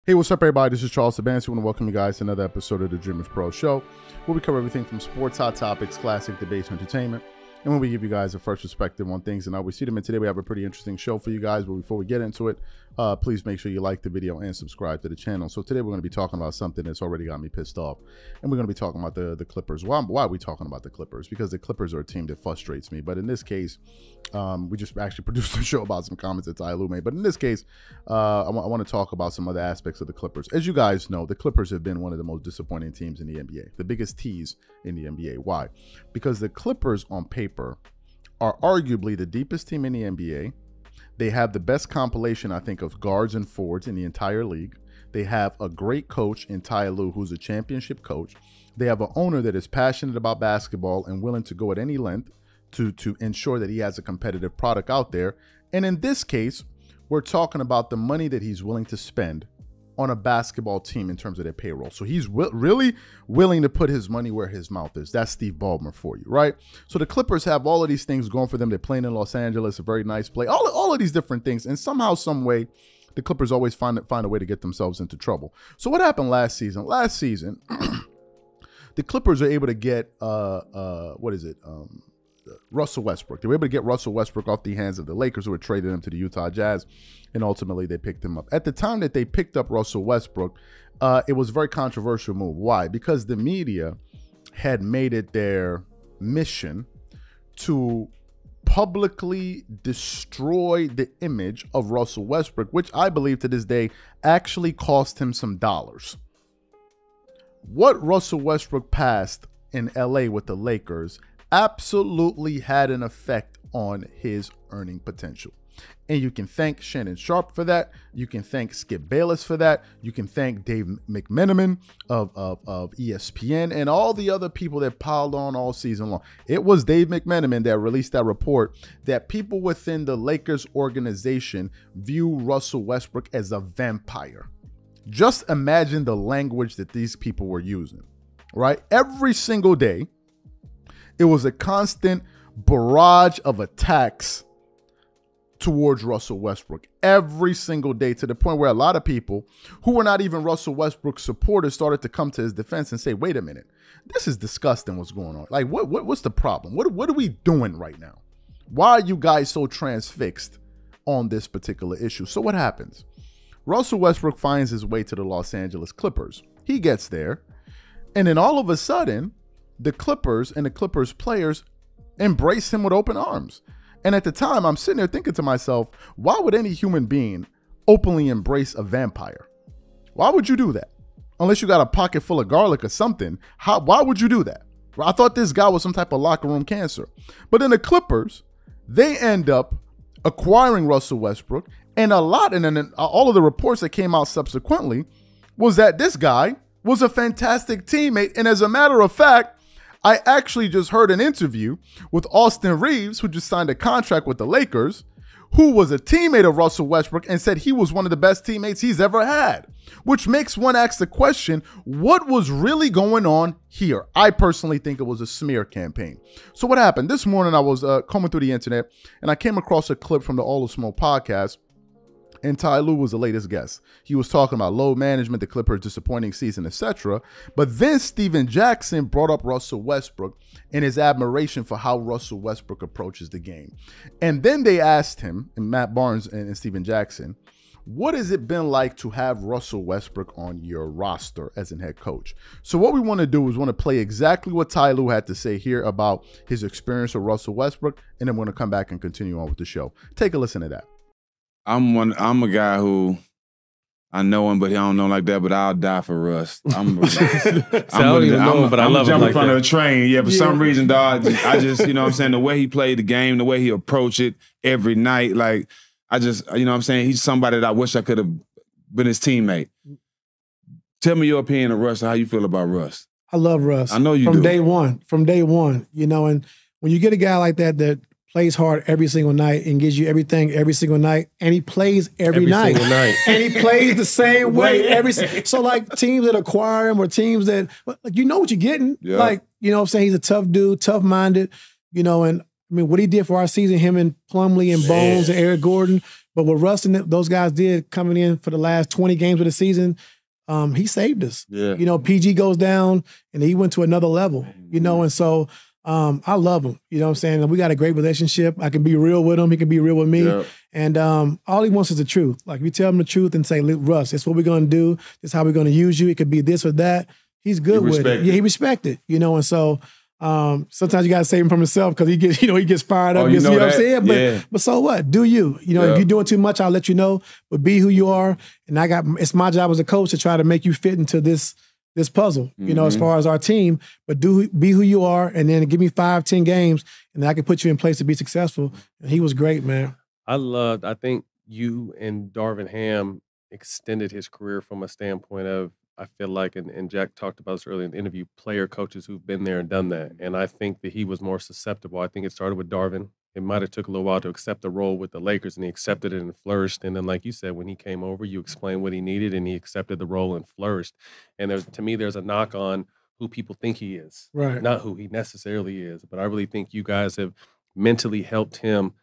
Hey, what's up, everybody? This is Charles Sabansi. I want to welcome you guys to another episode of the Dreamerspro Show, where we cover everything from sports, hot topics, classic debates, entertainment, and when we give you guys a fresh perspective on things and how we see them. And today we have a pretty interesting show for you guys. But before we get into it, please make sure you like the video and subscribe to the channel. So today we're going to be talking about something that's already got me pissed off, and we're going to be talking about the Clippers. Why are we talking about the Clippers? Because the Clippers are a team that frustrates me. But in this case, we just actually produced a show about some comments that Ty Lue made. But in this case, I want to talk about some other aspects of the Clippers. As you guys know, the Clippers have been one of the most disappointing teams in the NBA, the biggest tease in the NBA. Why? Because the Clippers on paper are arguably the deepest team in the NBA. They have the best compilation, I think, of guards and forwards in the entire league. They have a great coach in Ty Lue, who's a championship coach. They have an owner that is passionate about basketball and willing to go at any length to ensure that he has a competitive product out there. And in this case, we're talking about the money that he's willing to spend on a basketball team in terms of their payroll. So he's really willing to put his money where his mouth is. That's Steve Ballmer for you, right? So the Clippers have all of these things going for them. They're playing in Los Angeles, a very nice play, all of these different things. And somehow, some way, the Clippers always find a way to get themselves into trouble. So what happened last season? Last season, the Clippers are able to get, Russell Westbrook. They were able to get Russell Westbrook off the hands of the Lakers, who had traded him to the Utah Jazz, and ultimately they picked him up. At the time that they picked up Russell Westbrook, it was a very controversial move. Why? Because the media had made it their mission to publicly destroy the image of Russell Westbrook, which I believe to this day actually cost him some dollars. What Russell Westbrook passed in LA with the Lakers absolutely had an effect on his earning potential. And you can thank Shannon Sharpe for that. You can thank Skip Bayless for that. You can thank Dave McMenamin of ESPN and all the other people that piled on all season long. It was Dave McMenamin that released that report that people within the Lakers organization view Russell Westbrook as a vampire. Just imagine the language that these people were using, right? Every single day, it was a constant barrage of attacks towards Russell Westbrook every single day, to the point where a lot of people who were not even Russell Westbrook supporters started to come to his defense and say, wait a minute, this is disgusting what's going on. Like, what's the problem? What are we doing right now? Why are you guys so transfixed on this particular issue? So what happens? Russell Westbrook finds his way to the Los Angeles Clippers. He gets there, and then all of a sudden, the Clippers and the Clippers players embrace him with open arms. And at the time, I'm sitting there thinking to myself, why would any human being openly embrace a vampire? Why would you do that? Unless you got a pocket full of garlic or something. Why would you do that? I thought this guy was some type of locker room cancer. But in the Clippers, they end up acquiring Russell Westbrook. And then all of the reports that came out subsequently was that this guy was a fantastic teammate. And as a matter of fact, I actually just heard an interview with Austin Reeves, who just signed a contract with the Lakers, who was a teammate of Russell Westbrook and said he was one of the best teammates he's ever had, which makes one ask the question, what was really going on here? I personally think it was a smear campaign. So what happened? This morning I was combing through the internet and I came across a clip from the All the Smoke podcast. And Ty Lue was the latest guest. He was talking about load management, the Clippers' disappointing season, etc. But then Steven Jackson brought up Russell Westbrook and his admiration for how Russell Westbrook approaches the game. And then they asked him, and Matt Barnes and Steven Jackson, what has it been like to have Russell Westbrook on your roster as an head coach? So what we want to do is want to play exactly what Ty Lue had to say here about his experience with Russell Westbrook, and then we're going to come back and continue on with the show. Take a listen to that. I'm a guy who I know him, but he don't know like that. But I'll die for Russ. I don't even know him, but I love him. I'm in front of a train. Yeah, for some reason, dog. I just, you know what I'm saying, the way he played the game, the way he approached it every night. Like, I just, you know what I'm saying, he's somebody that I wish I could have been his teammate. Tell me your opinion of Russ, how you feel about Russ. I love Russ. I know you do. From day one, you know, and when you get a guy like that plays hard every single night and gives you everything every single night, and he plays every night. And he plays the same way so like teams that acquire him or teams that, like, you know what you're getting. Yeah. Like, you know what I'm saying, he's a tough dude, tough-minded, you know, and I mean, what he did for our season, him and Plumlee and Bones and Eric Gordon, But what Russ and those guys did coming in for the last 20 games of the season, he saved us. Yeah. You know, PG goes down and he went to another level, you know, and so I love him. You know what I'm saying? We got a great relationship. I can be real with him. He can be real with me. Yep. And all he wants is the truth. Like, if you tell him the truth and say, Russ, this is what we're going to do. This is how we're going to use you. It could be this or that. He's good with it. Yeah, he respects it. You know, and so sometimes you got to save him from himself because he gets fired up. You know what I'm saying? But so what? Do you? You know, if you're doing too much, I'll let you know. But be who you are. And it's my job as a coach to try to make you fit into this puzzle, you know, as far as our team, but be who you are, and then give me 5-10 games, and then I can put you in place to be successful. And he was great, man. I think you and Darvin Ham extended his career from a standpoint of, I feel like, and Jack talked about this earlier in the interview, player coaches who've been there and done that. And I think that he was more susceptible. I think it started with Darvin. It might have took a little while to accept the role with the Lakers, and he accepted it and flourished. And then, like you said, when he came over, you explained what he needed, and he accepted the role and flourished. And to me, there's a knock on who people think he is, right? Not who he necessarily is. But I really think you guys have mentally helped him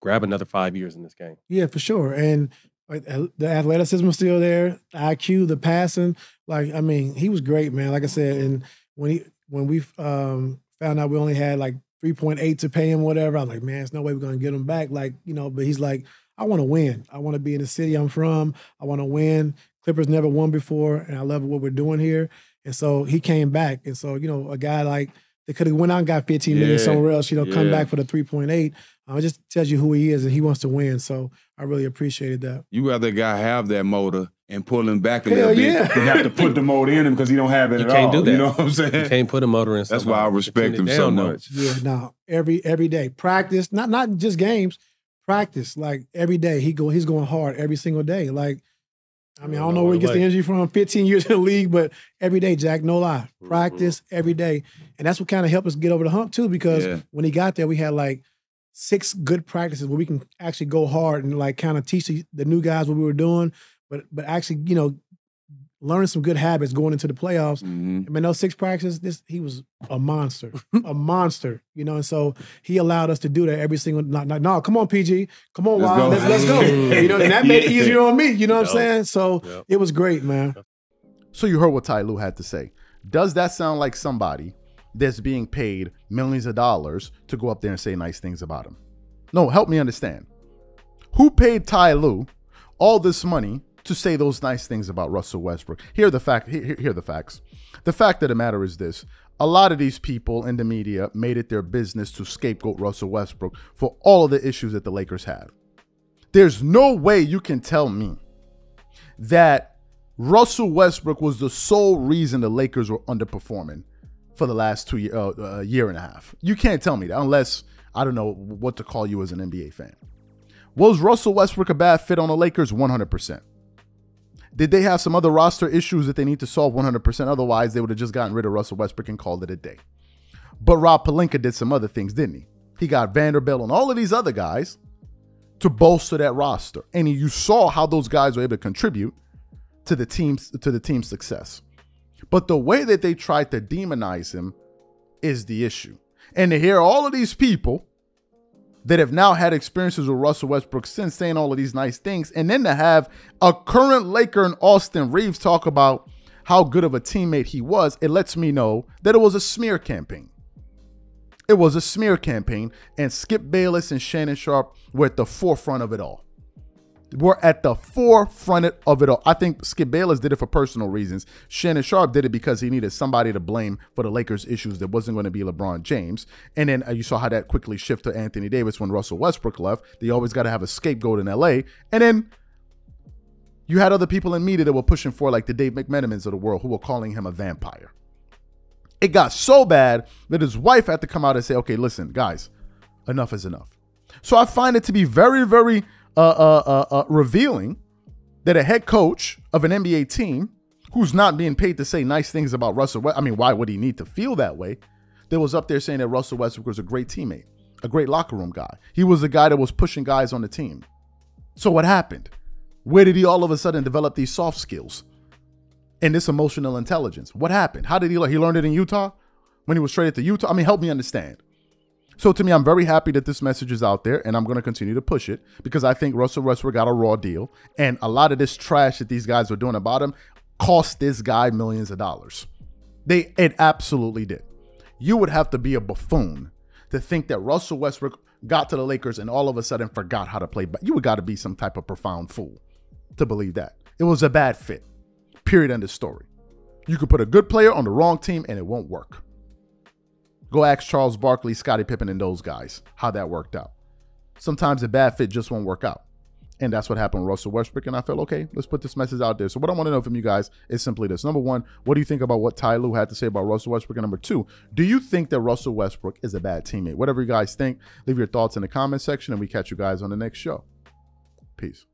grab another 5 years in this game. Yeah, for sure. And the athleticism was still there, the IQ, the passing. Like, I mean, he was great, man. Like I said, and when we found out we only had like 3.8 to pay him, whatever, I was like, man, there's no way we're going to get him back. Like, you know, but he's like, I want to win. I want to be in the city I'm from. I want to win. Clippers never won before, and I love what we're doing here. And so he came back. And so, you know, a guy like, they could have went out and got 15 million somewhere else, you know, come back for the 3.8. It just tells you who he is, and he wants to win. So I really appreciated that. You rather a guy have that motor and pull him back a little bit than have to put the motor in him because he don't have it at all. You can't do that. You know what I'm saying? You can't put a motor in. That's why I respect him so much. Yeah, no, every day. Practice, not just games, practice. Like, every day he's going hard every single day. Like, I mean, I don't know where he gets the energy from, 15 years in the league, but every day, Jack, no lie. Practice every day. And that's what kind of helped us get over the hump, too, because when he got there, we had like 6 good practices where we can actually go hard and like kind of teach the new guys what we were doing, but actually, you know, learning some good habits going into the playoffs. I mean, those 6 practices, he was a monster, you know, and so he allowed us to do that every single night. No, come on, PG. Come on, Wild. Let's go. You know, and that made it easier on me, you know what I'm saying? So it was great, man. So you heard what Ty Lue had to say. Does that sound like somebody that's being paid millions of dollars to go up there and say nice things about him? No, help me understand. Who paid Ty Lue all this money to say those nice things about Russell Westbrook? Here are the facts. The fact of the matter is this. A lot of these people in the media made it their business to scapegoat Russell Westbrook for all of the issues that the Lakers had. There's no way you can tell me that Russell Westbrook was the sole reason the Lakers were underperforming for the last year and a half. You can't tell me that unless I don't know what to call you as an NBA fan. Was Russell Westbrook a bad fit on the Lakers? 100%. Did they have some other roster issues that they need to solve? 100%. Otherwise, they would have just gotten rid of Russell Westbrook and called it a day. But Rob Pelinka did some other things, didn't he? He got Vanderbilt and all of these other guys to bolster that roster. And you saw how those guys were able to contribute to the team's success. But the way that they tried to demonize him is the issue. And to hear all of these people that have now had experiences with Russell Westbrook since saying all of these nice things, and then to have a current Laker in Austin Reeves talk about how good of a teammate he was, it lets me know that it was a smear campaign. It was a smear campaign, and Skip Bayless and Shannon Sharpe were at the forefront of it all. We're at the forefront of it all. I think Skip Bayless did it for personal reasons. Shannon Sharpe did it because he needed somebody to blame for the Lakers' issues that wasn't going to be LeBron James. And then you saw how that quickly shifted to Anthony Davis when Russell Westbrook left. They always got to have a scapegoat in LA. And then you had other people in media that were pushing for, like the Dave McMenamins of the world, who were calling him a vampire. It got so bad that his wife had to come out and say, okay, listen, guys, enough is enough. So I find it to be very, very revealing that a head coach of an NBA team who's not being paid to say nice things about Russell Westbrook, I mean, why would he need to feel that way? That was up there saying that Russell Westbrook was a great teammate, a great locker room guy. He was the guy that was pushing guys on the team. So what happened? Where did he all of a sudden develop these soft skills and this emotional intelligence? What happened? How did he learn? He learned it in Utah when he was traded to Utah. I mean, help me understand. So to me, I'm very happy that this message is out there, and I'm going to continue to push it because I think Russell Westbrook got a raw deal, and a lot of this trash that these guys were doing about him cost this guy millions of dollars. It absolutely did. You would have to be a buffoon to think that Russell Westbrook got to the Lakers and all of a sudden forgot how to play. But you would got to be some type of profound fool to believe that. It was a bad fit. Period. End of story. You could put a good player on the wrong team and it won't work. Go ask Charles Barkley, Scottie Pippen, and those guys how that worked out. Sometimes a bad fit just won't work out. And that's what happened with Russell Westbrook. And I felt, okay, let's put this message out there. So what I want to know from you guys is simply this. Number one, what do you think about what Ty Lue had to say about Russell Westbrook? And number two, do you think that Russell Westbrook is a bad teammate? Whatever you guys think, leave your thoughts in the comment section and we catch you guys on the next show. Peace.